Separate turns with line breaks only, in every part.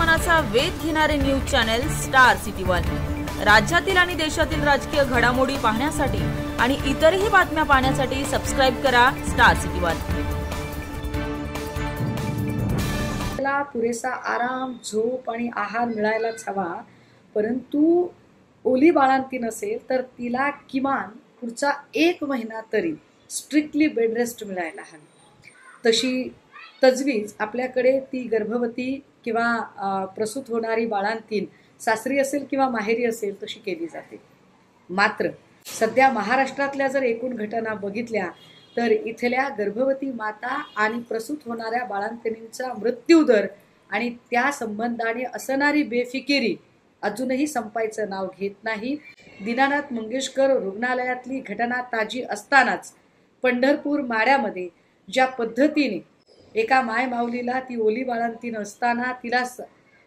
मनाचा वेध घेणारे news channel star city one. राज्यातील आणि देशातील राजकीय घडामोडी पाहण्यासाठी आणि इतरही बातम्या पाहण्यासाठी सबस्क्राइब करा स्टार सिटी वन।
त्याला पुरेसा आराम, झोप आणि आहार मिळायलाच हवा, परंतु ओली बाळंतीण असेल तर तिला किमान पुढचा 1 महिना तरी स्ट्रिक्टली बेड रेस्ट मिळायला हवी। तशी तजवीज आपल्याकडे ती गर्भवती किंवा प्रसूत होणारी बाळंतीण सासरी असेल किंवा माहेरी असेल तशी केली जाते। मात्र सध्या महाराष्ट्रातल्या जर एकूण घटना बघितल्या तर इथल्या गर्भवती माता आणि प्रसूत होणाऱ्या बाळंतिणींचा मृत्यू दर आणि त्या संबंधाने असणारी बेफिकिरी अजूनही संपायचं नाव घेत नाही। दीनानाथ मंगेशकर रुग्णालयातली घटना ताजी असतानाच पंढरपूर माड्यामध्ये ज्या पद्धतीने एका माय माऊलीला ती ओली बाळंतीण असताना तिला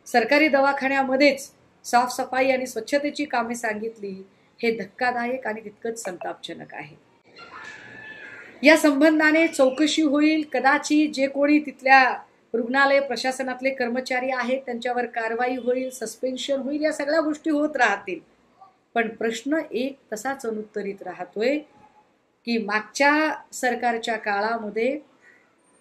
सरकारी दवाखान्यामध्येच साफसफाई आणि स्वच्छतेची कामे सांगितली, हे धक्कादायक आणि तितकंच संतापजनक आहे। या संबंधाने चौकशी होईल, कदाचित जे कोणी तिथल्या रुग्णालय प्रशासनातले कर्मचारी आहेत त्यांच्यावर कारवाई होईल, सस्पेन्शन होईल, या सगळ्या गोष्टी होत राहतील। पण प्रश्न एक तसाच अनुत्तरित राहतोय की मागच्या सरकारच्या काळामध्ये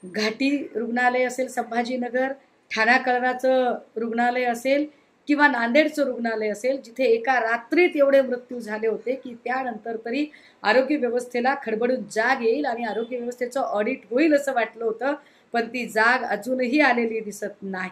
घाटी रुग्णालय असेल, संभाजीनगर, ठाणा कळराचं रुग्णालय असेल किंवा नांदेडचं रुग्णालय असेल, जिथे एका रात्रीत एवढे मृत्यू झाले होते की त्यानंतर तरी आरोग्य व्यवस्थेला खडबडून जाग येईल आणि आरोग्य व्यवस्थेचं ऑडिट होईल असं वाटलं होतं, पण ती जाग अजूनही आलेली दिसत नाही।